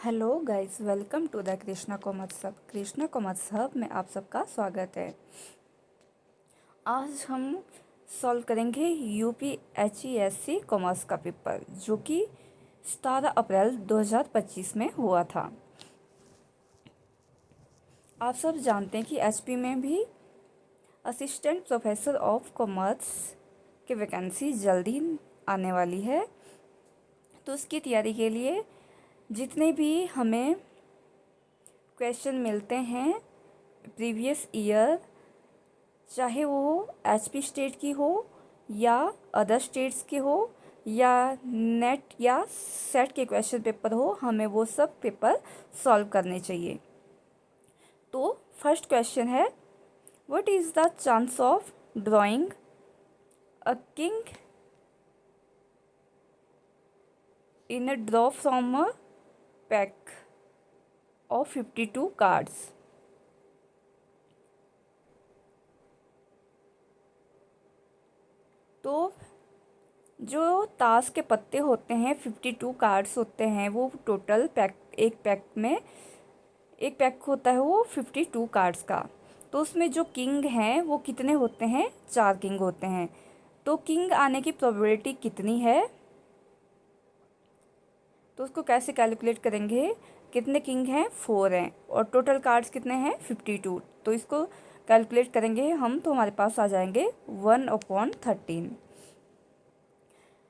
Hello guys, welcome to the Krishna commerce hub. Krishna commerce hub में आप सबका स्वागत है। आज हम सॉल्व करेंगे यूपीएचईएससी कॉमर्स का पेपर, जो कि 17 अप्रैल 2025 में हुआ था। आप सब जानते हैं कि एचपी में भी असिस्टेंट प्रोफेसर ऑफ कॉमर्स की वैकेंसी जल्दी आने वाली है। तो उसकी तैयारी के लिए जितने भी हमें क्वेश्चन मिलते हैं प्रीवियस ईयर, चाहे वो एचपी स्टेट की हो या अदर स्टेट्स के हो या नेट या सेट के क्वेश्चन पेपर हो, हमें वो सब पेपर सॉल्व करने चाहिए। तो फर्स्ट क्वेश्चन है, what is the chance of drawing a king in a draw from a pack of 52 cards. तो जो ताश के पत्ते होते हैं, 52 कार्ड्स होते हैं, वो टोटल पैक एक पैक होता है वो 52 कार्ड्स का। तो उसमें जो किंग हैं वो कितने होते हैं? 4 किंग होते हैं। तो किंग आने की प्रोबेबिलिटी कितनी है? तो उसको कैसे कैलकुलेट करेंगे? कितने किंग हैं? 4 हैं, और टोटल कार्ड्स कितने हैं? 52। तो इसको कैलकुलेट करेंगे हम, तो हमारे पास आ जाएंगे 1/13।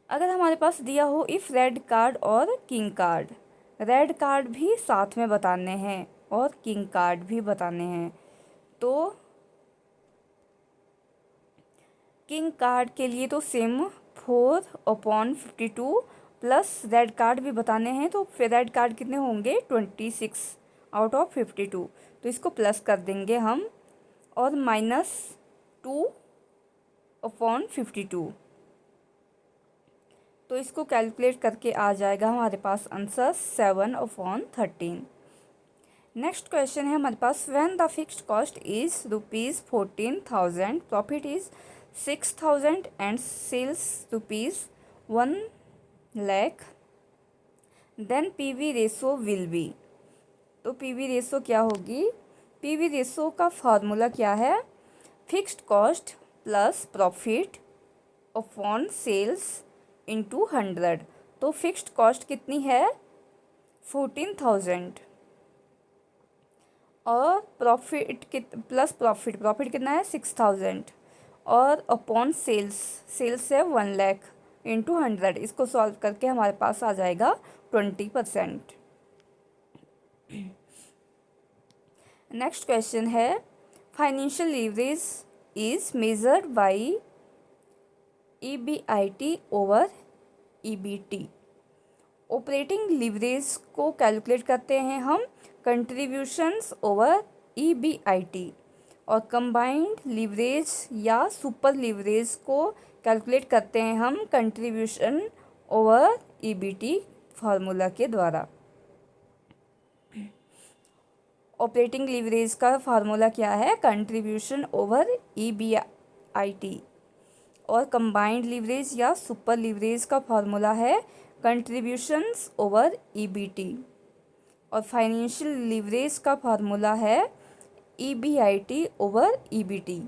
अगर हमारे पास दिया हो इफ़ रेड कार्ड और किंग कार्ड, रेड कार्ड भी साथ में बताने हैं और किंग कार्ड भी बताने हैं। तो किंग कार्ड के लिए तो सेम 4/52 प्लस रेड कार्ड भी बताने हैं, तो फिर रेड कार्ड कितने होंगे? 26/52। तो इसको प्लस कर देंगे हम, और -2/52। तो इसको कैलकुलेट करके आ जाएगा हमारे पास आंसर 7/13। नेक्स्ट क्वेश्चन है हमारे पास, when the fixed cost is ₹14,000, profit is 6,000 and sales ₹1,00,000, then PV ratio will be. तो पीवी रेशो क्या होगी? पीवी रेशो का फॉर्मूला क्या है? Fixed cost plus profit upon sales into 100। तो फिक्स्ड कॉस्ट कितनी है? 14,000, और प्लस प्रॉफिट कितना है? 6,000, और अपॉन सेल्स है 1,00,000 इंटू 100। इसको सॉल्व करके हमारे पास आ जाएगा 20%। नेक्स्ट क्वेश्चन है, financial leverage is measured by EBIT over EBT। Operating leverage को कैलकुलेट करते हैं हम कंट्रीब्यूशंस ओवर EBIT, और कंबाइंड लीवरेज या सुपर लीवरेज को कैलकुलेट करते हैं हम कंट्रीब्यूशन ओवर EBT फार्मूला के द्वारा। ऑपरेटिंग लीवरेज का फार्मूला क्या है? कंट्रीब्यूशन ओवर EBIT, और कंबाइंड लीवरेज या सुपर लीवरेज का फार्मूला है कंट्रीब्यूशंस ओवर EBT, और फाइनेंशियल लीवरेज का फार्मूला है EBIT ओवर EBT।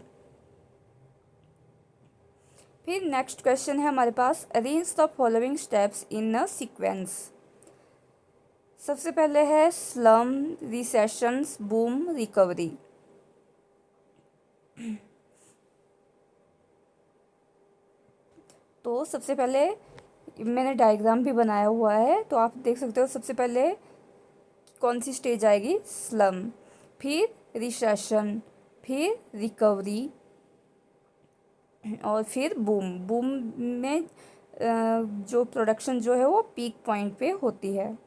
फिर नेक्स्ट क्वेश्चन है हमारे पास, arrange the following steps in a sequence. सबसे पहले है स्लम, रिसेशंस, बूम, रिकवरी। तो सबसे पहले मैंने डायग्राम भी बनाया हुआ है, तो आप देख सकते हो। सबसे पहले कौन सी स्टेज आएगी? स्लम, फिर रिसेशन, फिर रिकवरी, और फिर बूम। बूम में जो प्रोडक्शन जो है वो पीक पॉइंट पे होती है।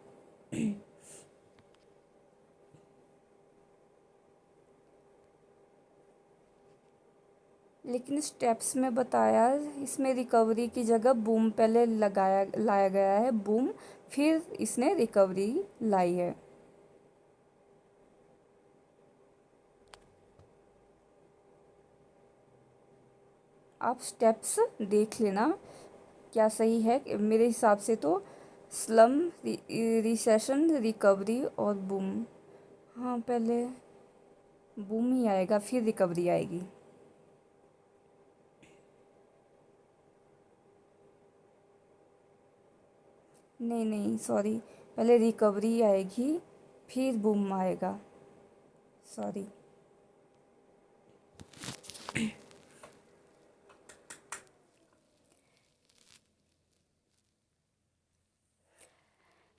लेकिन स्टेप्स में बताया, इसमें रिकवरी की जगह बूम पहले लाया गया है, बूम फिर इसने रिकवरी लाई है। आप स्टेप्स देख लेना क्या सही है। मेरे हिसाब से तो स्लम, रिसेशन, रिकवरी और बूम। हाँ, पहले बूम ही आएगा फिर रिकवरी आएगी। नहीं नहीं सॉरी, पहले रिकवरी आएगी फिर बूम आएगा, सॉरी।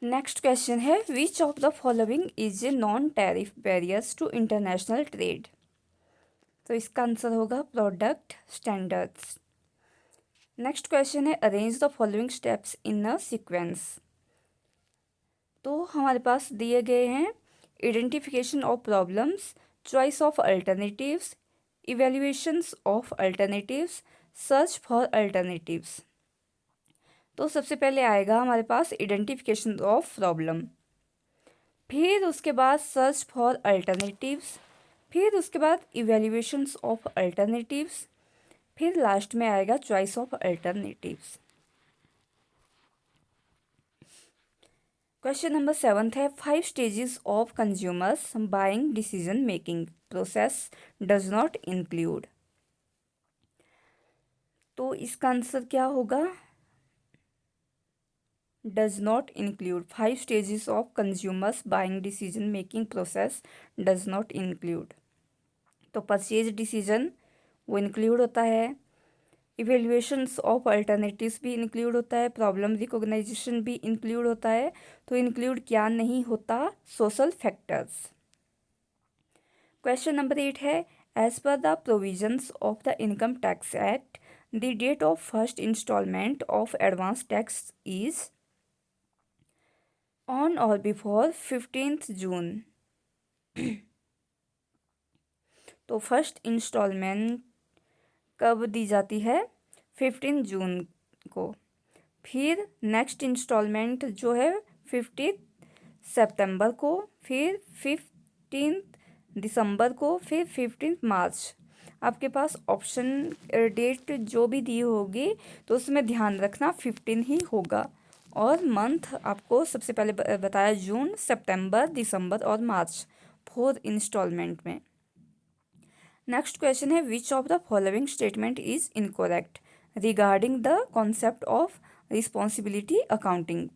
नेक्स्ट क्वेश्चन है, which of the following is a non tariff barriers to international trade. तो इसका आंसर होगा प्रोडक्ट स्टैंडर्ड्स। नेक्स्ट क्वेश्चन है, arrange the following steps in a sequence. तो हमारे पास दिए गए हैं identification of problems, choice of alternatives, evaluations of alternatives, search for alternatives. तो सबसे पहले आएगा हमारे पास आइडेंटिफिकेशन ऑफ प्रॉब्लम, फिर उसके बाद सर्च फॉर अल्टरनेटिव्स, फिर उसके बाद इवेल्युएशंस ऑफ अल्टरनेटिव्स, फिर लास्ट में आएगा choice of alternatives. Question number 7 है, 5 stages of consumers buying decision making process does not include. तो इसका आंसर क्या होगा, does not include. 5 stages of consumers buying decision making process does not include. तो परचेज डिसीजन वो इंक्लूड होता है, इवेल्युएशंस ऑफ अल्टरनेटिव्स भी इंक्लूड होता है, प्रॉब्लम रिकॉग्नाइजेशन भी इंक्लूड होता है। तो इंक्लूड क्या नहीं होता, सोशल फैक्टर्स। क्वेश्चन नंबर 8 है, as per the provisions of the income tax act the date of first instalment of advance tax is on or before 15 June. तो फर्स्ट इंस्टॉलमेंट कब दी जाती है, 15 जून को। फिर नेक्स्ट इंस्टॉलमेंट जो है 15 सितंबर को, फिर 15 दिसंबर को, फिर 15 मार्च। आपके पास ऑप्शन डेट जो भी दी होगी तो उसमें ध्यान रखना 15 ही होगा। और मंथ आपको सबसे पहले बताया जून, सितंबर, दिसंबर और मार्च, 4 इंस्टॉलमेंट में। नेक्स्ट क्वेश्चन है, which of the following statement is incorrect regarding the concept of responsibility accounting.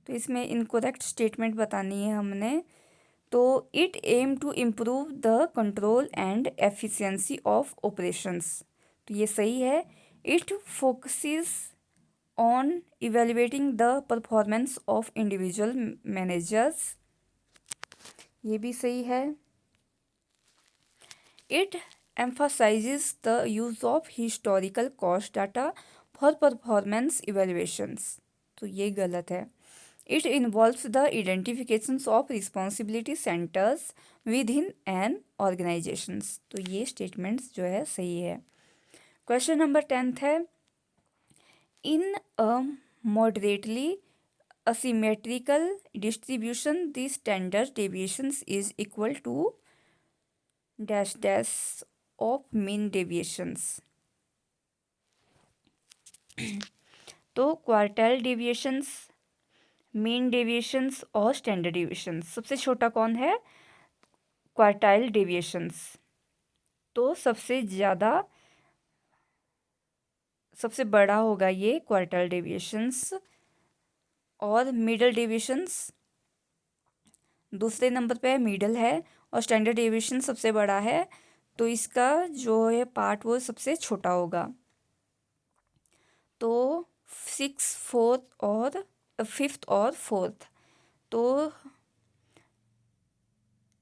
तो इसमें इनकोरेक्ट स्टेटमेंट बतानी है हमने। तो it aims to improve the control and efficiency of operations, तो ये सही है। It focuses on evaluating the performance of individual managers, ये भी सही है। It emphasizes the use of historical cost data for performance evaluations, तो ये गलत है। It involves the identifications of responsibility centers within an organizations, तो ये statements जो है सही है। क्वेश्चन नंबर 10 है, in a moderately asymmetrical distribution the standard deviations is equal to dash dash of mean deviations। तो क्वार्टाइल डेविएशंस, मीन डेविएशंस और standard deviations, सबसे छोटा कौन है, क्वार्टाइल डेविएशंस। तो सबसे बड़ा होगा ये क्वार्टाइल डेविएशंस। और मिडल डेविएशंस दूसरे नंबर पे मिडल है, और स्टैंडर्ड डेविएशन सबसे बड़ा है। तो इसका जो है पार्ट वो सबसे छोटा होगा। तो 6, 4 और 5th और 4th, तो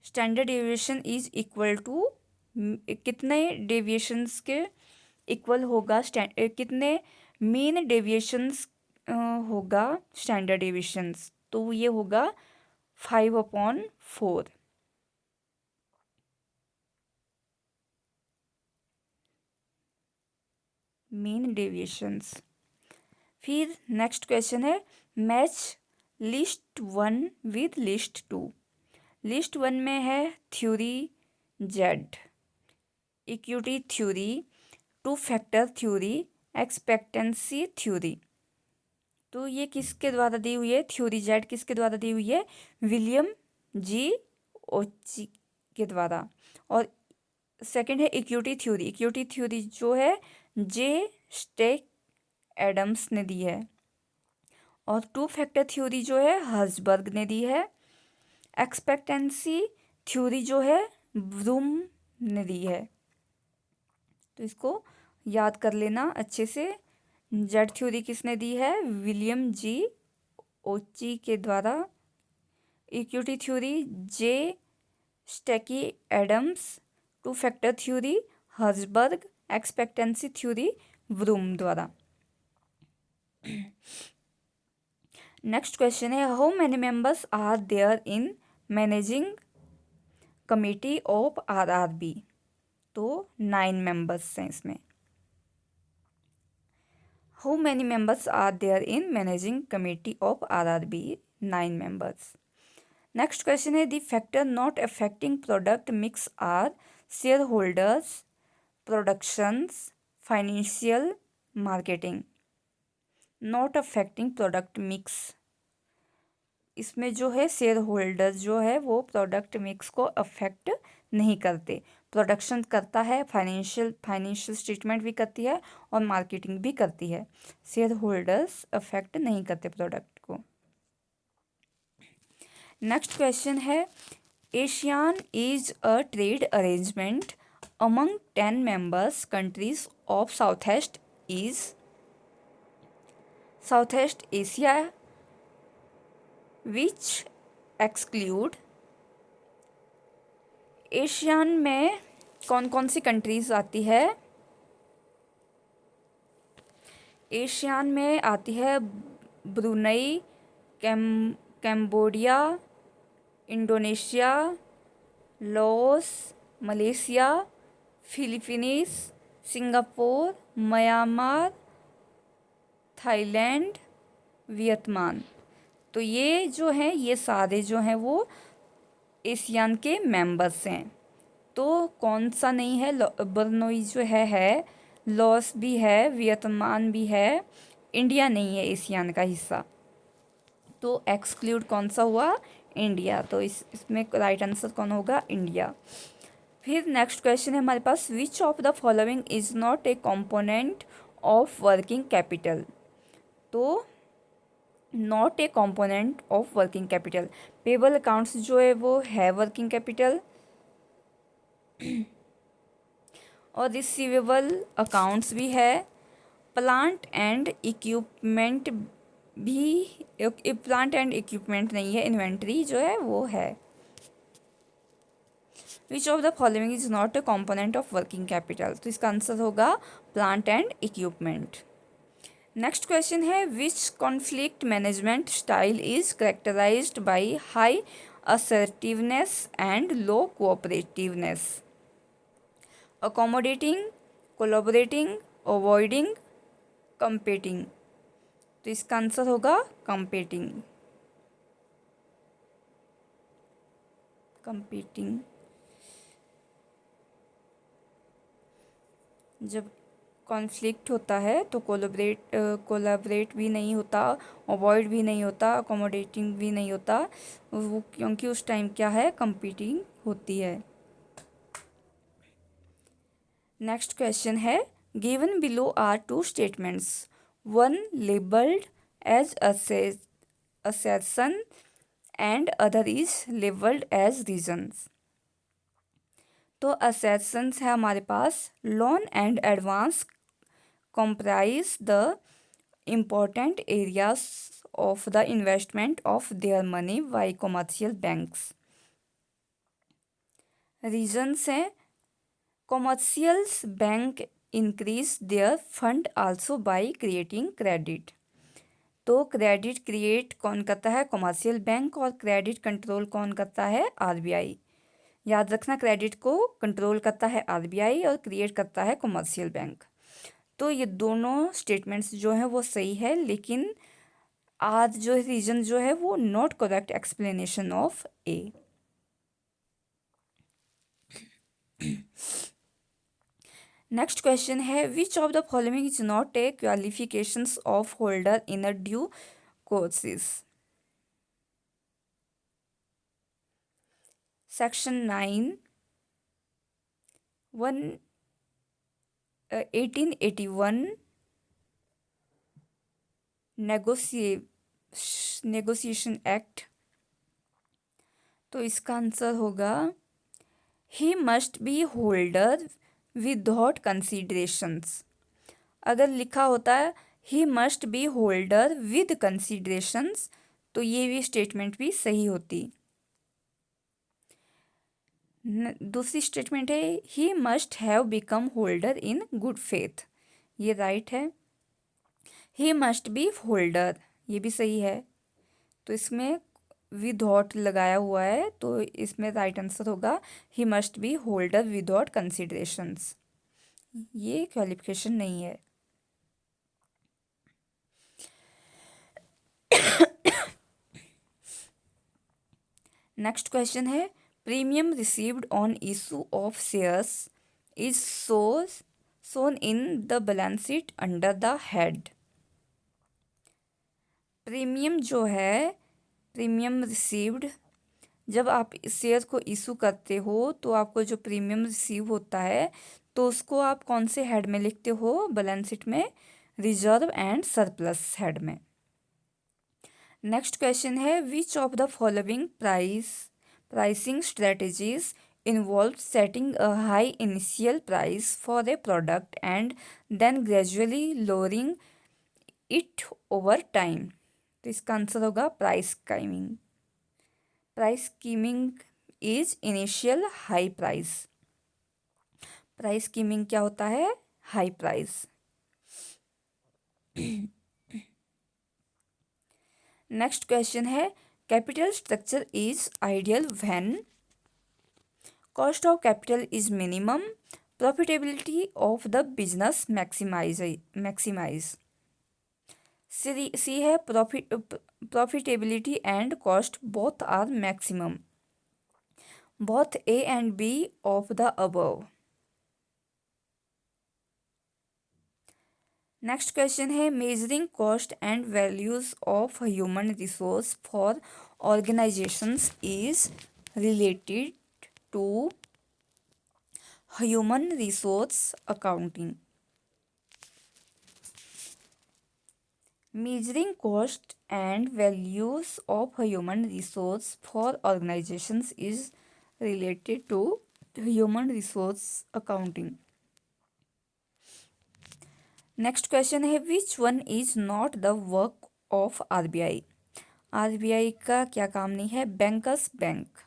standard deviation is equal to कितने डेविएशंस के इक्वल होगा, कितने मीन डेविएशंस होगा स्टैंडर्ड डेविएशंस, तो ये होगा 5/4 मीन डेविएशंस। फिर नेक्स्ट क्वेश्चन है, match list 1 with list 2। List 1 में है theory Z, equity theory, two factor theory, expectancy theory. तो ये किसके द्वारा दी हुई है? थ्योरी जेड किसके द्वारा दी हुई है? विलियम जी ओची के द्वारा। और सेकंड है इक्विटी थ्योरी। इक्विटी थ्योरी जो है जे स्टेक एडम्स ने दी है। और टू फैक्टर थ्योरी जो है हर्जबर्ग ने दी है। एक्सपेक्टेंसी थ्योरी जो है ब्रूम ने दी है। तो इसको याद कर लेना अच्छे से। जेड थ्योरी किसने दी है? विलियम जी ओची के द्वारा। Equity theory J Stacy Adams. Two factor theory Herzberg. Expectancy theory Vroom द्वारा। नेक्स्ट क्वेश्चन है, how many members are there in managing committee of RRB? तो 9 मेंबर्स हैं इसमें। How many members are there in managing committee of RRB? 9 members. Next question है, the factor not affecting product mix are share holders, productions, financial, marketing. Not affecting product mix, इसमें जो है share holders जो है वो product mix को affect नहीं करते। प्रोडक्शन करता है, फाइनेंशियल स्टेटमेंट भी करती है और मार्केटिंग भी करती है। शेयर होल्डर्स अफेक्ट नहीं करते प्रोडक्ट को। नेक्स्ट क्वेश्चन है, ASEAN is a trade arrangement among 10 members countries of South East Asia which exclude. ASEAN में कौन कौन सी कंट्रीज आती है? एशियान में आती है Brunei, Cambodia, Indonesia, Laos, Malaysia, Philippines, Singapore, Myanmar, Thailand, Vietnam. तो ये जो हैं ये सारे जो हैं वो एशियान के मेंबर्स हैं। तो कौन सा नहीं है? ब्रुनई जो है, लाओस भी है, वियतनाम भी है, इंडिया नहीं है एशियान का हिस्सा। तो एक्सक्लूड कौन सा हुआ? इंडिया। तो इसमें राइट आंसर कौन होगा? इंडिया। फिर नेक्स्ट क्वेश्चन है हमारे पास, which of the following is not a component of working capital? तो not a component of working capital, payable accounts जो है वो है वर्किंग कैपिटल, और रिसीवेबल अकाउंट्स भी है, प्लांट एंड इक्विपमेंट भी, प्लांट एंड इक्विपमेंट नहीं है, इन्वेंट्री जो है वो है। Which of the following is not a component of working capital? तो इसका आंसर होगा plant and equipment. Next question है, which conflict management style is characterised by high assertiveness and low cooperativeness? accommodating, collaborating, avoiding, competing। तो इसका answer होगा competing। जब conflict होता है तो कोलैबोरेट भी नहीं होता, अवॉइड भी नहीं होता, अकोमोडेटिंग भी नहीं होता, वो क्योंकि उस टाइम क्या है? कंपीटिंग होती है। नेक्स्ट क्वेश्चन है, given below are two statements, one labelled as assertion and other is labelled as reasons. तो assertions है हमारे पास, loan and advance comprise the important areas of the investment of their money by commercial banks। Reasons हैं, commercial bank increase their fund also by creating credit। तो credit create कौन करता है? Commercial bank. और credit control कौन करता है? RBI. याद रखना, क्रेडिट को कंट्रोल करता है आरबीआई और क्रिएट करता है कॉमर्शियल बैंक। तो ये दोनों स्टेटमेंट्स जो हैं वो सही है, लेकिन आज जो रीजन जो है वो not correct explanation of A. Next question है which of the following is not a qualifications of holder in a due courses. Section 9 1881 negotiation act. तो इसका आंसर होगा he must be holder without considerations. अगर लिखा होता है he must be holder with considerations तो ये भी स्टेटमेंट भी सही होती। दूसरी स्टेटमेंट है he must have become holder in good faith, ये राइट है। ही मस्ट बी होल्डर ये भी सही है। तो इसमें विदाउट लगाया हुआ है तो इसमें राइट आंसर होगा he must be holder without considerations, ये क्वालिफिकेशन नहीं है। नेक्स्ट क्वेश्चन है premium received on issue of shares is shown in the balance sheet under the head. Premium जो है प्रीमियम रिसीव्ड, जब आप शेयर को इशू करते हो तो आपको जो प्रीमियम रिसीव होता है तो उसको आप कौन से हेड में लिखते हो, बैलेंस शीट में रिजर्व एंड सरप्लस हेड में। नेक्स्ट क्वेश्चन है which of the following pricing strategies involved setting a high initial price for a product and then gradually lowering it over time। तो इसका answer होगा price skimming. Price skimming is initial high price. Price skimming क्या होता है, high price. Next question है capital structure is ideal when cost of capital is minimum, profitability of the business maximise. C है profitability and cost both are maximum, both A and B of the above। Next question है measuring cost and values of human resource for organisations is related to human resource accounting. measuring cost and values of human resource for organizations is related to human resource accounting। Next question है which one is not the work of RBI. RBI का क्या काम नहीं है, bankers bank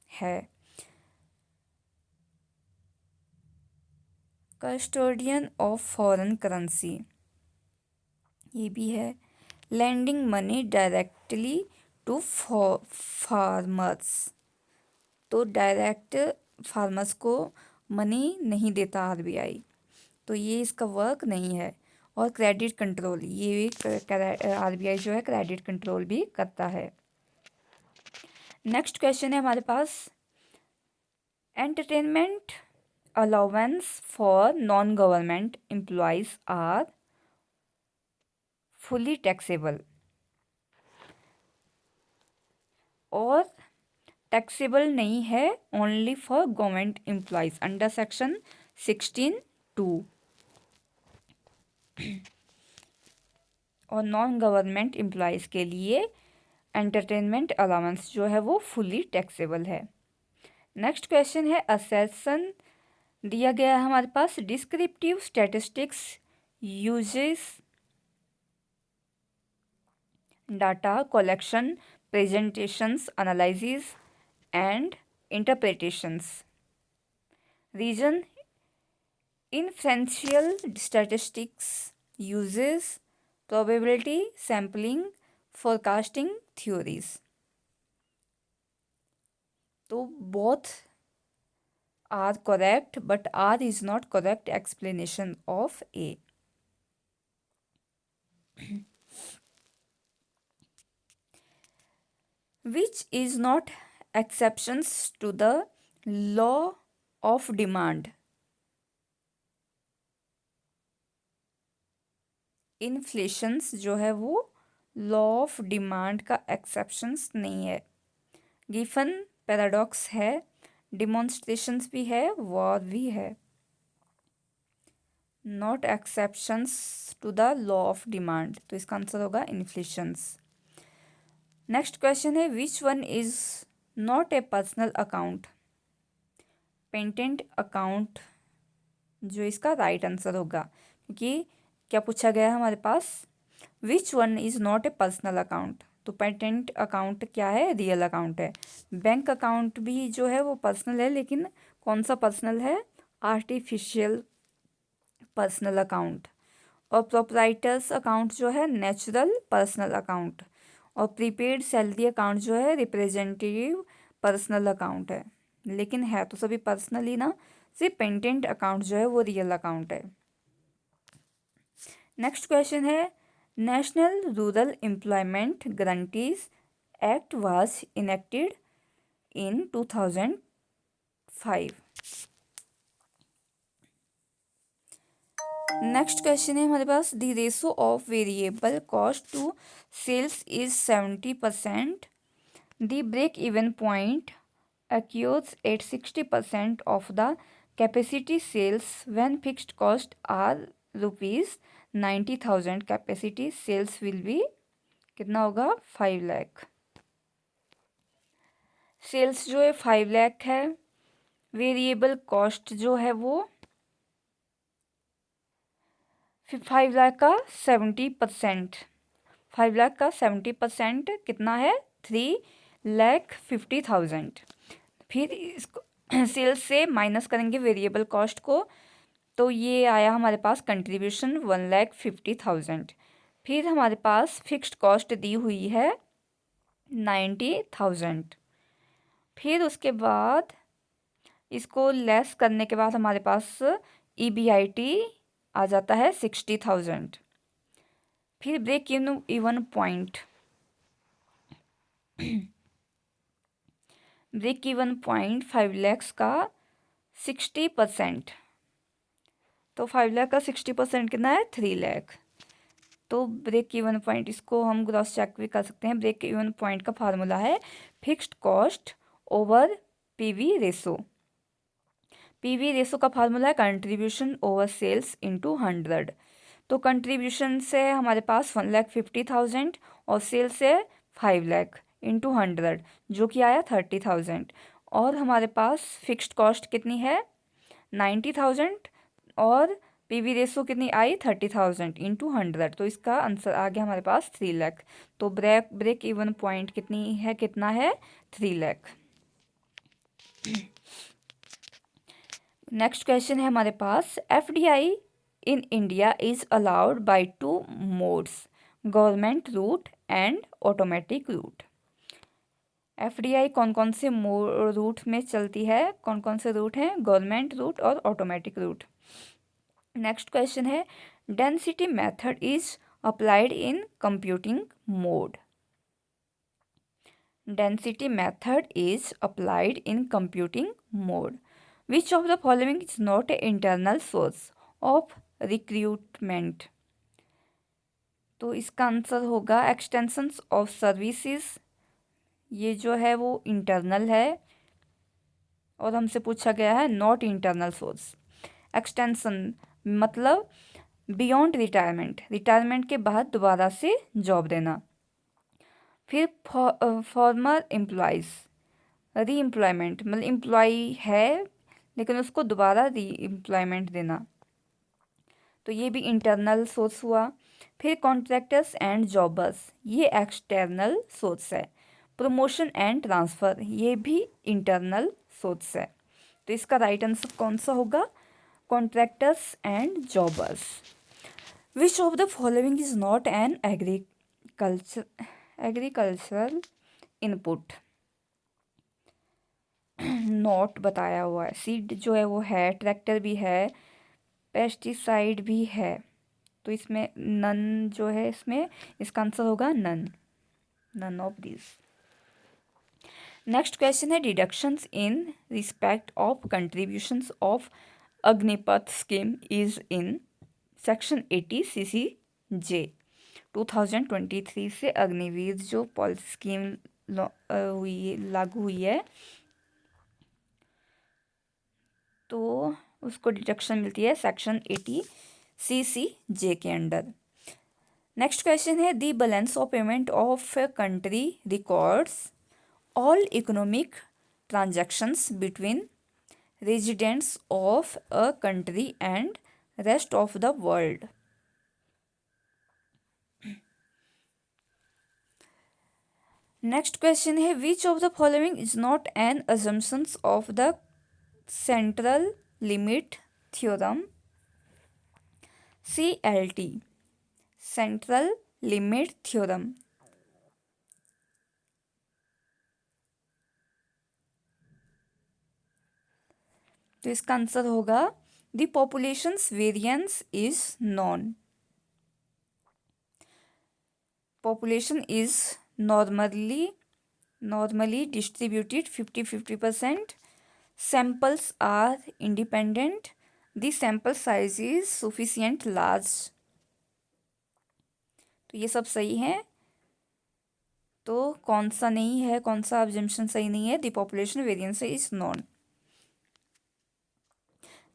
है, custodian of foreign currency ये भी है, lending money directly to farmers तो डायरेक्ट फार्मर्स को मनी नहीं देता आरबीआई, तो ये इसका वर्क नहीं है। और क्रेडिट कंट्रोल, ये आरबीआई जो है क्रेडिट कंट्रोल भी करता है। नेक्स्ट क्वेश्चन है हमारे पास entertainment allowance for non government employees are fully taxable और टैक्सेबल नहीं है only for government employees under section 16(2) और नॉन गवर्नमेंट एम्प्लॉयज़ के लिए एंटरटेनमेंट अलाउंस जो है वो फुली टैक्सेबल है। नेक्स्ट क्वेश्चन है असेसन दिया गया है हमारे पास descriptive statistics uses data collection presentations analysis and interpretations. Reason inferential statistics uses probability sampling forecasting theories। तो both are correct but R is not correct explanation of A। which is not exceptions to the law of demand। Inflations जो है वो law of demand का exceptions नहीं है। Giffen paradox है, demonstrations भी है, वॉर भी है, not exceptions to the law of demand. तो इसका आंसर होगा इन्फ्लेशंस। नेक्स्ट क्वेश्चन है which one is not a personal account. Patent account जो इसका राइट आंसर होगा, क्योंकि क्या पूछा गया है हमारे पास, which one is not a personal account. तो पेटेंट अकाउंट क्या है, रियल अकाउंट है। बैंक अकाउंट भी जो है वो पर्सनल है, लेकिन कौन सा पर्सनल है, आर्टिफिशियल पर्सनल अकाउंट। और प्रोप्राइटर्स अकाउंट जो है नेचुरल पर्सनल अकाउंट। और प्रीपेड सैलरी अकाउंट जो है रिप्रेजेंटेटिव पर्सनल अकाउंट है, लेकिन है तो सभी पर्सनल ही ना, सिर्फ पेटेंट अकाउंट जो है वो रियल अकाउंट है। नेक्स्ट क्वेश्चन है national rural employment guarantees act was enacted in 2005। Next question है हमारे पास the ratio of variable cost to sales is 70%। The break even point occurs at 60% of the capacity sales when fixed cost are rupees 90,000. Capacity sales will be कितना होगा, 5 lakh. Sales जो है 5 लाख है, variable cost जो है वो 5 लाख का 70%, 5 लाख का 70% कितना है, 3,50,000। फिर इसको सेल्स से माइनस करेंगे वेरिएबल कॉस्ट को, तो ये आया हमारे पास कंट्रीब्यूशन 1,50,000। फिर हमारे पास फिक्स्ड कॉस्ट दी हुई है 90,000। फिर उसके बाद इसको लेस करने के बाद हमारे पास EBIT आ जाता है 60,000। फिर break even point, break even point 5 lakh का 60%, तो 5 लाख का 60% कितना है, 3 लाख। तो ब्रेक इवन पॉइंट, इसको हम ग्रॉस चेक भी कर सकते हैं। ब्रेक इवन पॉइंट का फार्मूला है fixed cost over PV ratio. PV ratio का फार्मूला है कंट्रीब्यूशन ओवर सेल्स इंटू 100। तो कंट्रीब्यूशन से हमारे पास 1,50,000 और सेल्स से 5 लाख इंटू 100 जो कि आया 30,000। और हमारे पास फिक्स्ड कॉस्ट कितनी है 90,000 और पीवी रेशो कितनी आई 30,000 इंटू 100। तो इसका आंसर आ गया हमारे पास 3 लाख। तो ब्रेक इवन पॉइंट कितनी है, कितना है 3 लाख। नेक्स्ट क्वेश्चन है हमारे पास FDI in India is allowed by 2 modes, government route and automatic route. FDI कौन कौन से रूट में चलती है, कौन कौन से रूट हैं, गवर्नमेंट रूट और ऑटोमेटिक रूट। नेक्स्ट क्वेश्चन है density method is applied in computing mode. Density method is applied in computing mode. Which of the following is not a internal source of recruitment. तो इसका answer होगा extensions of services, ये जो है वो internal है और हमसे पूछा गया है नॉट इंटरनल सोर्स। एक्सटेंशन मतलब बियॉन्ड रिटायरमेंट, रिटायरमेंट के बाद दोबारा से जॉब देना। फिर फॉर्मर एम्प्लॉयज़, री एम्प्लॉयमेंट मतलब एम्प्लॉय है लेकिन उसको दोबारा री एम्प्लॉयमेंट देना, तो ये भी इंटरनल सोर्स हुआ। फिर कॉन्ट्रैक्टर्स एंड जॉबर्स, ये एक्सटर्नल सोर्स है। प्रमोशन एंड ट्रांसफ़र, ये भी इंटरनल सोर्स है। तो इसका राइट आंसर कौन सा होगा, contractors and jobbers. Which of the following is not an agricultural input. Not बताया हुआ है, सीड जो है वो है, ट्रैक्टर भी है, पेस्टिसाइड भी है, तो इसमें नन जो है, इसमें इसका आंसर होगा none, none of this. Next question है deductions in respect of contributions of Agnipath scheme is in section 80 CC J 2023 से अग्निवीर जो पॉलिसी स्कीम लागू हुई है, तो उसको डिडक्शन मिलती है सेक्शन 80 CC J के अंडर। नेक्स्ट क्वेश्चन है the balance of payment of country records all economic transactions between residents of a country and rest of the world. Next question है which of the following is not an assumptions of the central limit theorem CLT central limit theorem. तो इसका answer होगा the populations variance is known. Population is normally distributed 50-50%. Samples are independent. The sample size is sufficient large. तो ये सब सही है। तो कौन सा नहीं है, कौन सा अजम्पशन सही नहीं है? The population variance is known.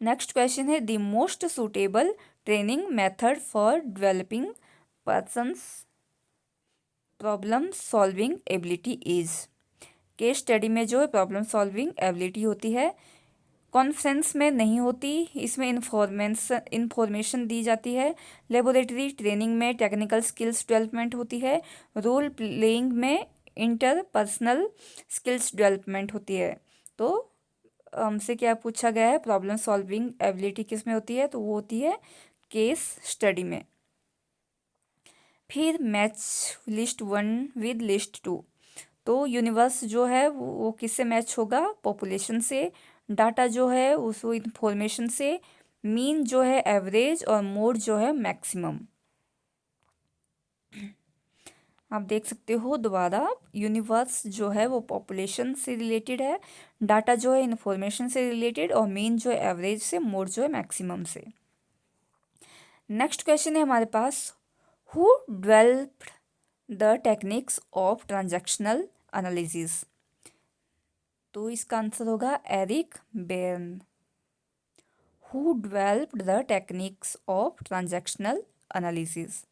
Next question है the most suitable training method for developing persons problem solving ability is. Case study में जो है प्रॉब्लम सॉल्विंग एबिलिटी होती है, कॉन्फ्रेंस में नहीं होती, इसमें इंफॉर्मेशन दी जाती है। लेबोरेटरी ट्रेनिंग में टेक्निकल स्किल्स डेवलपमेंट होती है। रोल प्लेइंग में इंटरपर्सनल स्किल्स डेवलपमेंट होती है। तो हमसे क्या पूछा गया है, प्रॉब्लम सॉल्विंग एबिलिटी किस में होती है? तो वो होती है केस स्टडी में। फिर मैच लिस्ट 1 विद लिस्ट 2। तो यूनिवर्स जो है वो किससे मैच होगा? पॉपुलेशन से। डाटा जो है उस इंफॉर्मेशन से। मीन जो है एवरेज, और मोड जो है मैक्सिमम। आप देख सकते हो दोबारा, यूनिवर्स जो है वो पॉपुलेशन से रिलेटेड है, डाटा जो है इंफॉर्मेशन से रिलेटेड, और मीन जो है एवरेज से, मोड जो है मैक्सिमम से। नेक्स्ट क्वेश्चन है हमारे पास who developed the techniques of transactional analysis. तो इसका आंसर होगा Eric Berne. Who developed the techniques of transactional analysis?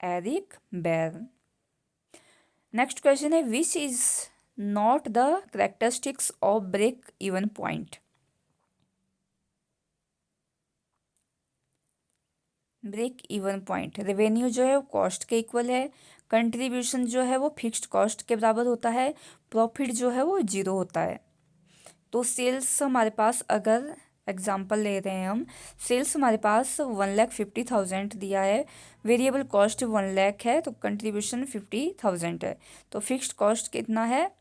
Eric Berne. Next question है which is not the characteristics of break even point. Break even point revenue जो है वो cost के equal है, contribution जो है वो फिक्स्ड कॉस्ट के बराबर होता है, प्रॉफिट जो है वो 0 होता है। तो सेल्स हमारे पास, अगर एग्जांपल ले रहे हैं हम, सेल्स हमारे पास 1,50,000 दिया है, वेरिएबल कॉस्ट 1 लाख है, तो कंट्रीब्यूशन 50,000 है, तो फिक्स्ड कॉस्ट कितना है?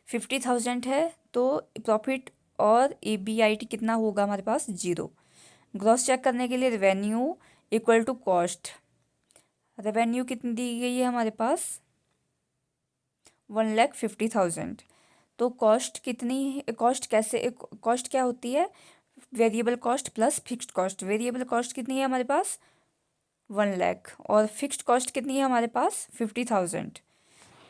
50,000 है, तो प्रॉफिट और EBIT कितना होगा हमारे पास? 0। ग्रॉस चेक करने के लिए revenue equal to cost. Revenue कितनी दी गई है हमारे पास? 1,50,000। तो कॉस्ट कितनी, कॉस्ट कैसे, कॉस्ट क्या होती है? Variable cost plus fixed cost. Variable cost कितनी है हमारे पास? 1 लाख। और फिक्स्ड कॉस्ट कितनी है हमारे पास? 50,000।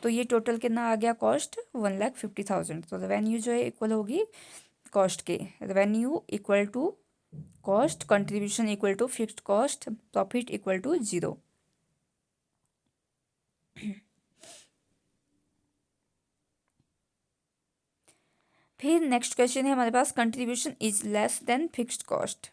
तो ये टोटल कितना आ गया? कॉस्ट 1,50,000। तो रेवेन्यू जो है इक्वल होगी कॉस्ट के। Revenue equal to cost, contribution equal to fixed cost, profit equal to 0। फिर नेक्स्ट क्वेश्चन है हमारे पास contribution is less than fixed cost.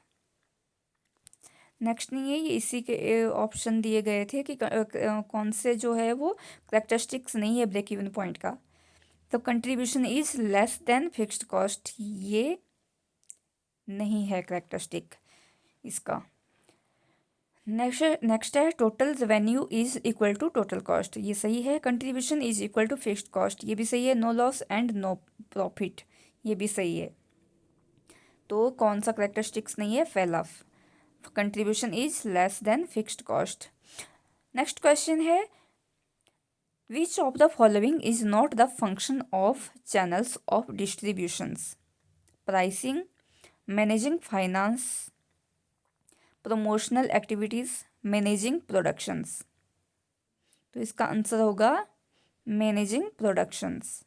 Next नहीं है ये, इसी के ऑप्शन दिए गए थे कि कौन से जो है वो करेक्टरिस्टिक्स नहीं है ब्रेक इवन पॉइंट का। तो contribution is less than fixed cost ये नहीं है करेक्टरिस्टिक इसका। नेक्स्ट है total revenue is equal to total cost, ये सही है। Contribution is equal to fixed cost, ये भी सही है। No loss and no profit, ये भी सही है। तो कौन सा करेक्टरिस्टिक्स नहीं है? Fail of. Contribution is less than fixed cost. Next question है which of the following is not the function of channels of distributions? Pricing, managing finance, promotional activities, managing productions. तो इसका आंसर होगा managing productions.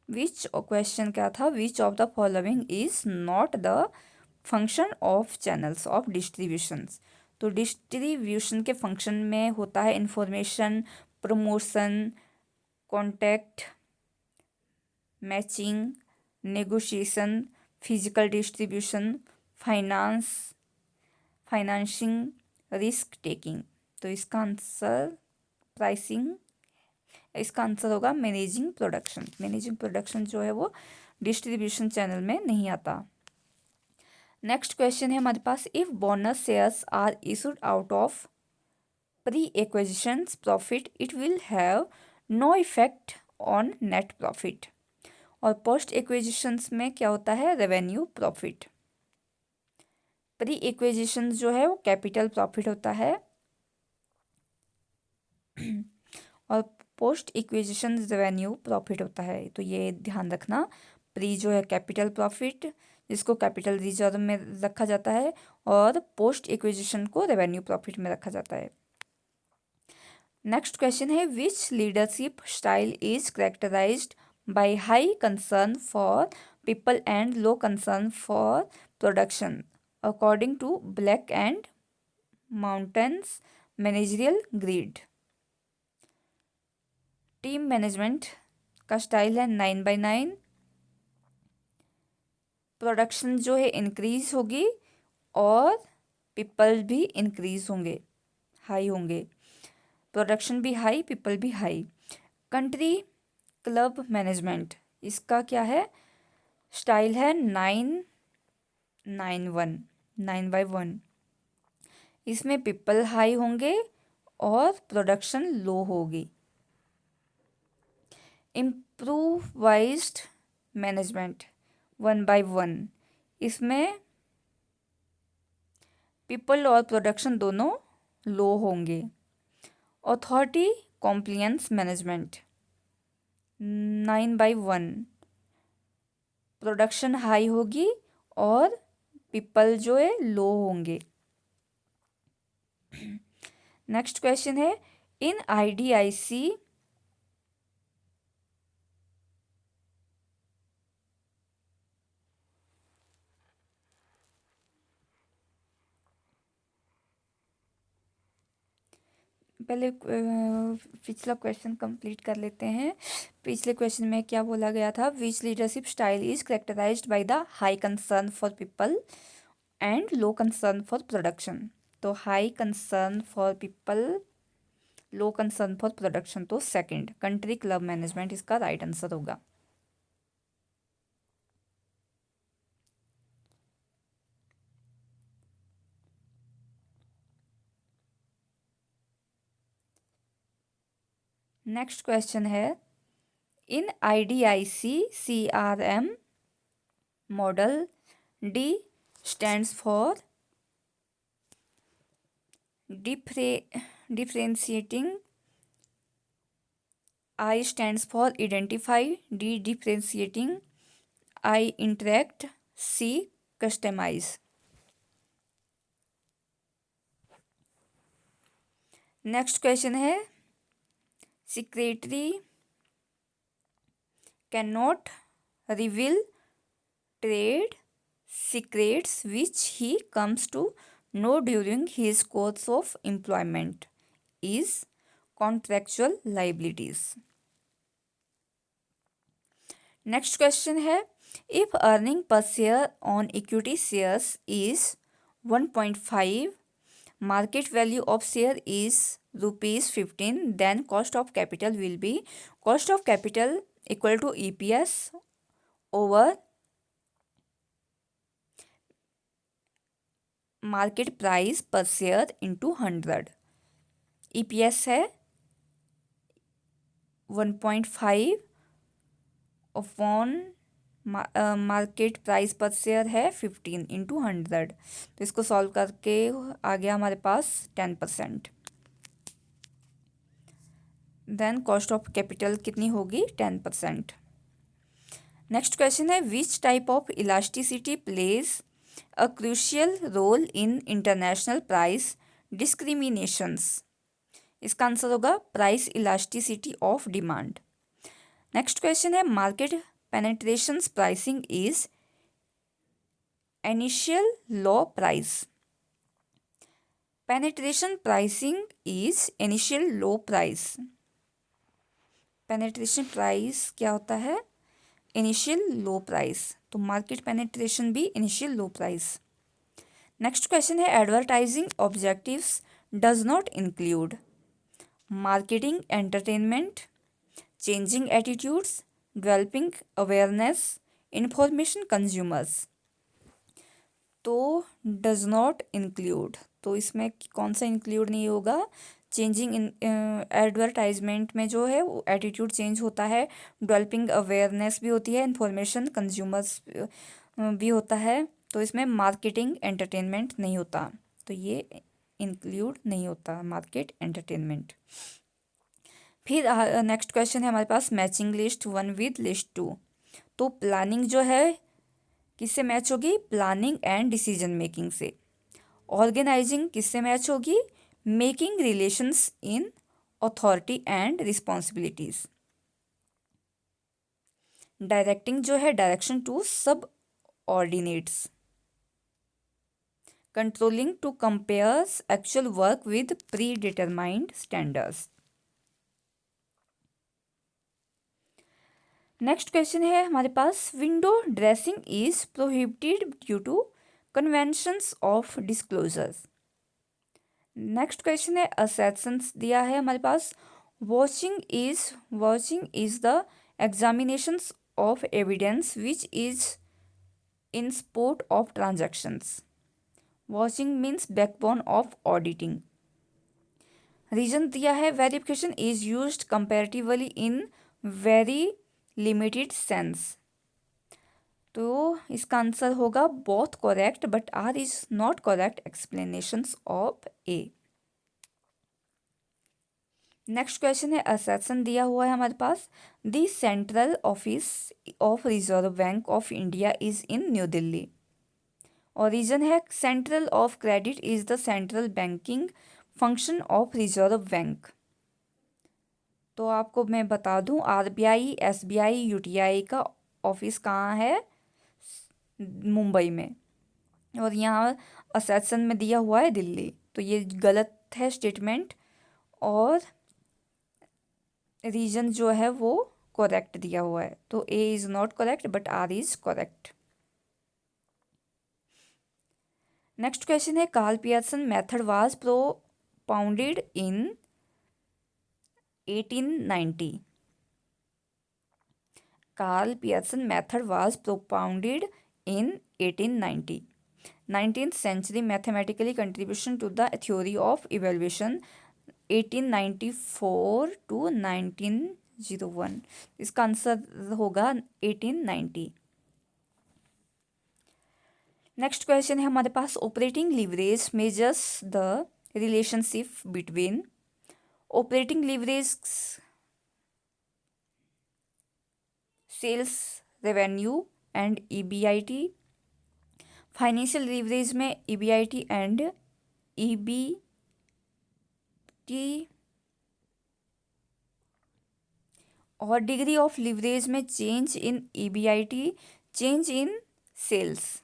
Which question क्या था, विच of the following is not the function of channels of distributions. तो distribution के function में होता है information, promotion, contact, matching, negotiation, physical distribution, financing, risk taking. तो इसका आंसर प्राइसिंग, इसका आंसर होगा मैनेजिंग प्रोडक्शन। मैनेजिंग प्रोडक्शन जो है वो डिस्ट्रीब्यूशन चैनल में नहीं आता। नेक्स्ट क्वेश्चन है हमारे पास, if bonus shares are issued out of pre acquisition profit it will have no effect on net profit. और पोस्ट एक्विजिशंस में क्या होता है, रेवेन्यू प्रॉफिट। प्री एक्विजिशन जो है वो कैपिटल प्रॉफिट होता है और पोस्ट एक्विजिशन रेवेन्यू प्रॉफिट होता है। तो ये ध्यान रखना, प्री जो है कैपिटल प्रॉफिट जिसको कैपिटल रिजर्व में रखा जाता है, और पोस्ट एक्विजिशन को रेवेन्यू प्रॉफिट में रखा जाता है। नेक्स्ट क्वेश्चन है, which leadership style is characterised by high concern for people and low concern for production according to Blake and Mouton's managerial grid. Team management का स्टाइल है 9/9। Production जो है इंक्रीज होगी और पीपल भी इंक्रीज होंगे, high होंगे। प्रोडक्शन भी हाई, पीपल भी हाई। कंट्री क्लब मैनेजमेंट, इसका क्या है, स्टाइल है 9/1, 9/1। इसमें पीपल हाई होंगे और प्रोडक्शन लो होगी। इम्प्रूवाइज्ड मैनेजमेंट 1/1, इसमें पीपल और प्रोडक्शन दोनों लो होंगे। Authority compliance management 9/1, production high होगी और पीपल जो है लो होंगे। नेक्स्ट क्वेश्चन है, इन IDIC पहले पिछला क्वेश्चन कंप्लीट कर लेते हैं। पिछले क्वेश्चन में क्या बोला गया था, which leadership style is characterised by the high concern for people and low concern for production. तो high concern for people, low concern for production, तो सेकंड कंट्री क्लब मैनेजमेंट इसका राइट आंसर होगा। Next question है, in IDIC CRM model D stands for differentiating, I stands for identify, D differentiating, I interact, C customize. Next question है, secretary can not reveal trade secrets which he comes to know during his course of employment is contractual liabilities. Next question है, if earning per share on equity shares is 1.5, market value of share is ₹15, then cost of capital will be cost of capital equal to EPS over market price पर share into 100। EPS है 1.5 upon market price पर share है 15 into 100। तो इसको solve करके आ गया हमारे पास 10%। देन कॉस्ट ऑफ कैपिटल कितनी होगी, 10%। नेक्स्ट क्वेश्चन है, which type of elasticity plays a crucial role in international price discriminations. इसका आंसर होगा price elasticity of demand. Next question है market penetrations pricing is initial low price. Penetration pricing is initial low price. Penetration price क्या होता है? Initial low price. तो market penetration भी initial low price. Next question है advertising objectives does not include marketing entertainment, changing attitudes, developing awareness, information consumers. तो does not include, तो इसमें कौन सा इंक्लूड नहीं होगा? चेंजिंग एडवर्टाइजमेंट में जो है वो एटीट्यूड चेंज होता है, डेवलपिंग अवेयरनेस भी होती है, इंफॉर्मेशन कंज्यूमर्स भी होता है। तो इसमें मार्केटिंग एंटरटेनमेंट नहीं होता, तो ये इंक्लूड नहीं होता मार्केट एंटरटेनमेंट। फिर नेक्स्ट क्वेश्चन है हमारे पास matching list one with list two. तो प्लानिंग जो है किससे मैच होगी? प्लानिंग एंड डिसीजन मेकिंग से। ऑर्गेनाइजिंग किससे मैच होगी? Making relations in authority and responsibilities. Directing जो है direction to subordinates. Controlling to compares actual work with pre determined standards. Next question है हमारे पास window dressing is prohibited due to conventions of disclosures. Next question है assertions दिया है हमारे पास vouching is the examinations of evidence which is in support of transactions. Vouching means backbone of auditing. Reason दिया है verification is used comparatively in very limited sense. तो इसका answer होगा both correct but R is not correct explanations of A. Next question है assertion दिया हुआ है हमारे पास the central office of Reserve Bank of India is in new Delhi. और रीजन है central of credit is the central banking function of Reserve bank. तो आपको मैं बता दूं आरबीआई, एसबीआई, यूटीआई का ऑफिस कहाँ है? मुंबई में। और यहाँ असर्शन में दिया हुआ है दिल्ली, तो ये गलत है स्टेटमेंट। और रीजन जो है वो करेक्ट दिया हुआ है, तो A is not correct but R is correct. Next question है Karl Pearson method was propounded in 1890। Karl Pearson method was propounded in 1890। 19th century mathematically contribution to the theory of evaluation 1894 to 1901। इसका answer होगा 1890। Next question है हमारे पास operating leverage measures the relationship between operating leverage sales revenue and EBIT. Financial leverage में EBIT and EBT. और degree of leverage में change in EBIT, change in sales.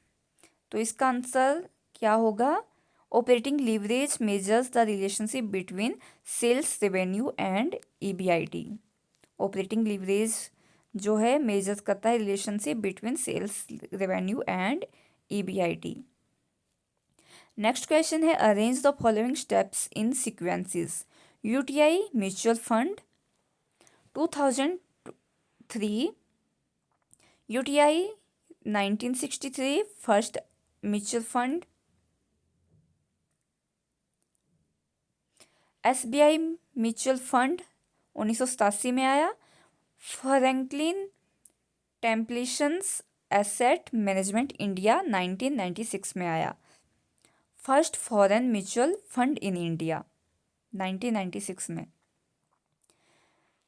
तो इसका आंसर क्या होगा? Operating leverage measures the relationship between sales revenue and EBIT. Operating leverage जो है मेजर्स करता है relationship between sales revenue and EBIT. Next question है arrange the following steps in sequences. UTI mutual fund 2003, UTI 1963 first mutual fund, SBI mutual fund 1987 में आया, Franklin टेम्पलेशंस asset management India 1996 में आया, first foreign mutual fund in India 1996 में।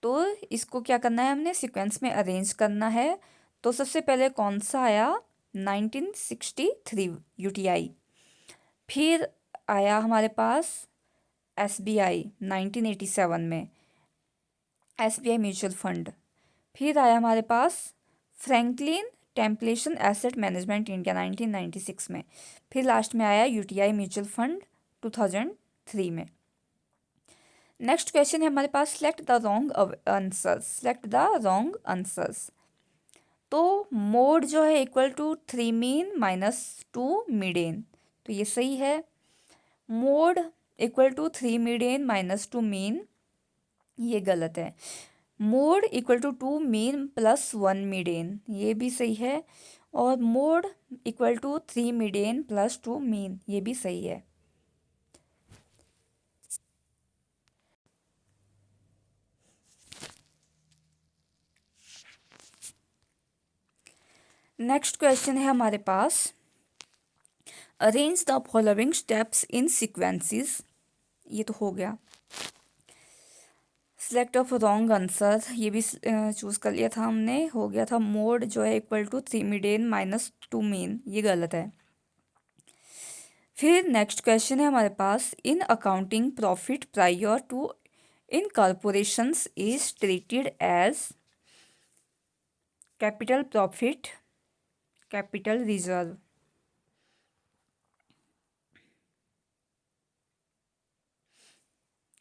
तो इसको क्या करना है, हमने सीक्वेंस में अरेंज करना है। तो सबसे पहले कौन सा आया? 1963 यूटीआई। फिर आया हमारे पास एसबीआई 1987 में, एसबीआई म्यूचुअल फंड। फिर आया हमारे पास फ्रैंकलिन टेम्पलेशन एसेट मैनेजमेंट इंडिया 1996 में। फिर लास्ट में आया यूटीआई म्यूचुअल फंड 2003 में। नेक्स्ट क्वेश्चन है हमारे पास, select the wrong answers, select the wrong answers. तो मोड जो है equal to 3 mean minus 2 median, तो ये सही है। Mode equal to 3 median minus 2 mean, ये गलत है। Mode equal to 2 mean plus 1 median, ये भी सही है। और mode equal to 3 median plus 2 mean, ये भी सही है। नेक्स्ट क्वेश्चन है हमारे पास, arrange the following steps in sequences, ये तो हो गया। सिलेक्ट ऑफ रॉन्ग आंसर, ये भी चूज़ कर लिया था हमने, हो गया था। मोड जो है equal to 3 median minus 2 mean, ये गलत है। फिर नेक्स्ट क्वेश्चन है हमारे पास, in accounting profit prior to incorporations is treated as capital profit, capital reserve.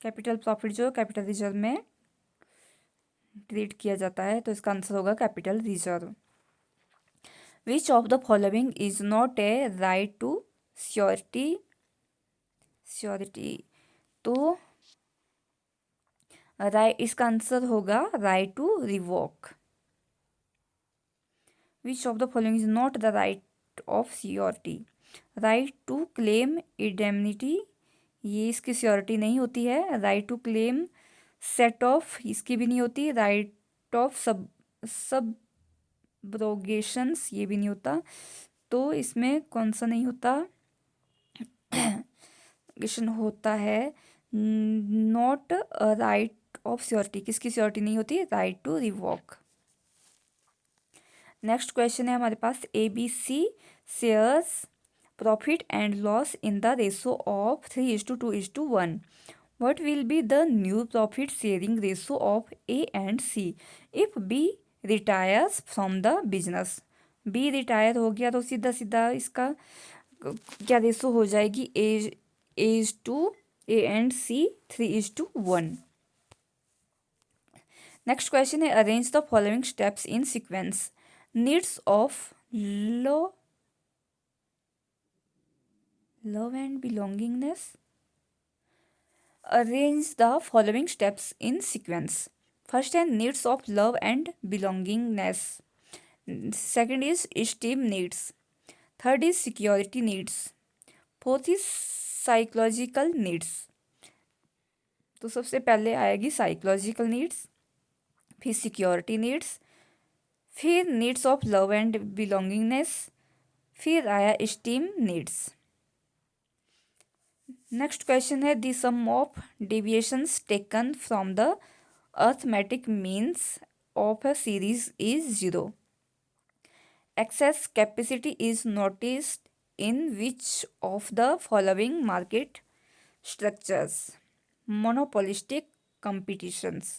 Capital profit जो कैपिटल रिजर्व में ट्रीट किया जाता है, तो इसका आंसर होगा capital reserve. Which of the following is not a right to surety, surety, तो right, इसका आंसर होगा right to revoke. Which of the following is not the right of surety, right to claim indemnity, ये इसकी surety नहीं होती है। Right to claim set off, इसकी भी नहीं होती। राइट ऑफ सबरोगेशंस, ये भी नहीं होता। तो इसमें कौन सा नहीं होता, क्वेश्चन होता है नॉट राइट ऑफ श्योरिटी, किसकी श्योरिटी नहीं होती, right to revoke. Next question है हमारे पास, ABC shares profit and loss in the ratio of 3:2:1, what will be the new profit sharing ratio of A and C if B retires from the business? B retire हो गया तो सीधा सीधा इसका क्या रेशो हो जाएगी, A and C 3:1। Next question है, arrange the following steps in sequence, needs of love and belongingness. Arrange the following steps in sequence. First है needs of love and belongingness, second is esteem needs, third is security needs, fourth is psychological needs. तो सबसे पहले आएगी psychological needs, फिर security needs, फिर needs of love and belongingness, फिर आया esteem needs. Next question है, the some of deviations taken from the arithmetic means of a series is 0। Excess capacity is noticed in which of the following market structures? Monopolistic competitions.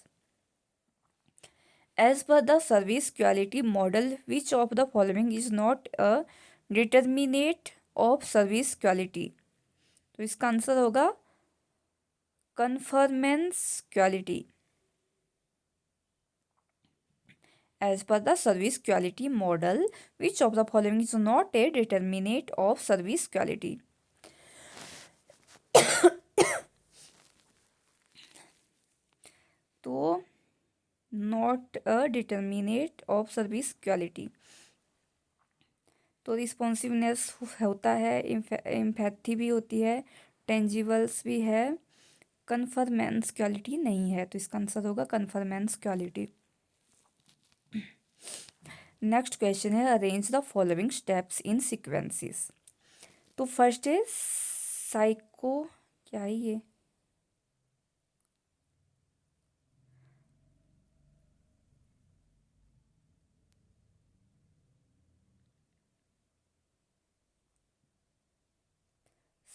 As per the service quality model, which of the following is not a determinant of service quality? तो इसका answer होगा conformance quality. As per the service quality model, which of the following is not a determinant of service quality? तो not a determinate of service quality, तो responsiveness होता है, empathy भी होती है, टेंजिबल्स भी है, कन्फर्मेंस क्वालिटी नहीं है, तो इसका आंसर होगा कन्फर्मेंस क्वालिटी। नेक्स्ट क्वेश्चन है, arrange the following steps in sequences. तो फर्स्ट है साइको, क्या है ये,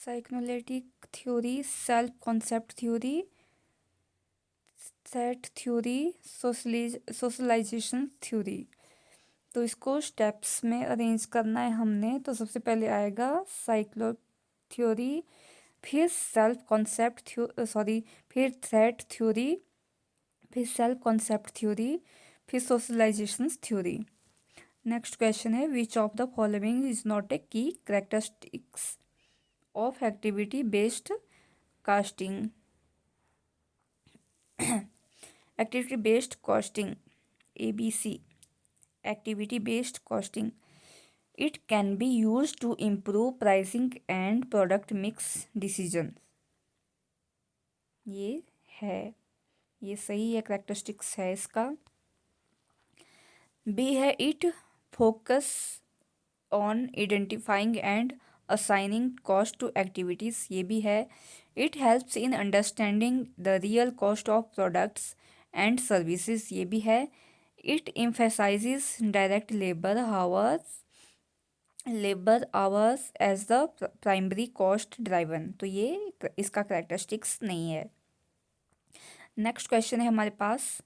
psychoanalytic theory, self concept theory, set theory, socialization theory. तो इसको स्टेप्स में अरेंज करना है हमने। तो सबसे पहले आएगा साइक्लो थ्योरी, फिर सेल्फ कॉन्सेप्ट फिर थ्रेट थ्योरी, फिर सेल्फ कॉन्सेप्ट थ्योरी, फिर सोशलाइजेशन थ्योरी। नेक्स्ट क्वेश्चन है which of the following is not a key characteristics of activity based costing. Activity based costing, ABC, activity based costing. It can be used to improve pricing and product mix decisions. ये है, ये सही है, characteristics है इसका। B है it focus on identifying and assigning cost to activities, ये भी है। It helps in understanding the real cost of products and services, ये भी है। It emphasizes direct labour hours as the primary cost driven, तो ये इसका करेक्टरिस्टिक्स नहीं है। नेक्स्ट क्वेश्चन है हमारे पास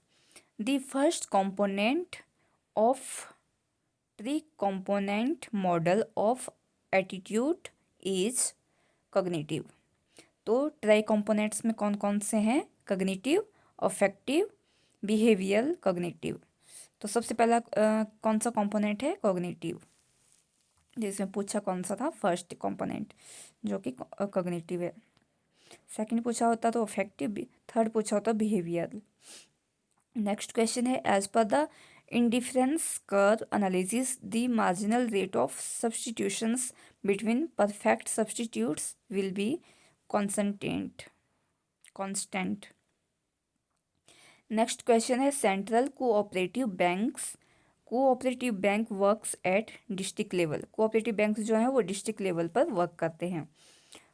the first component of tri component model of attitude is cognitive. तो ट्राई कंपोनेंट्स में कौन कौन से हैं? Cognitive, affective, behavioural, cognitive. तो सबसे पहला कौन सा कंपोनेंट है? कॉग्निटिव। जिसमें पूछा कौन सा था? फर्स्ट कंपोनेंट, जो कि कॉग्निटिव है। सेकंड पूछा होता तो अफेक्टिव, थर्ड पूछा होता बिहेवियर। नेक्स्ट क्वेश्चन है as per the indifference curve analysis the marginal rate of substitutions between perfect substitutes will be constant. Next question है central cooperative bank works at district level. Cooperative bank जो है वो district level पर work करते हैं।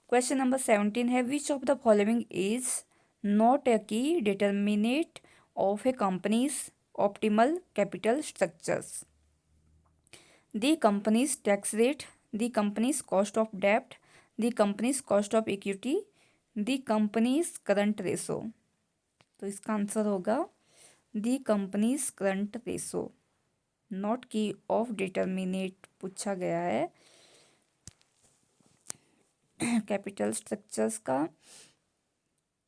Question number 17 है which of the following is not a key determinant of a company's optimal capital structures? The company's tax rate, the company's cost of डेब्ट, the company's cost of equity, the company's current ratio. तो इसका answer होगा the company's current ratio. Not key of determinant पूछा गया है capital structures का,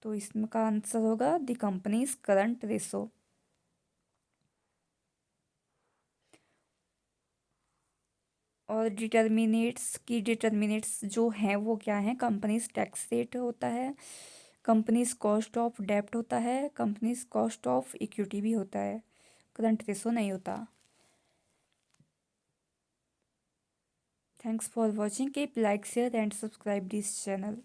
तो इसमें का आंसर होगा द कंपनीज करंट रेशो। और डिटर्मिनेट्स जो हैं वो क्या हैं? कंपनीज टैक्स रेट होता है, कंपनीज कॉस्ट ऑफ डेब्ट होता है, कंपनीज कॉस्ट ऑफ इक्विटी भी होता है, करंट रेशो नहीं होता। Thanks for watching. Keep like, share and subscribe this channel.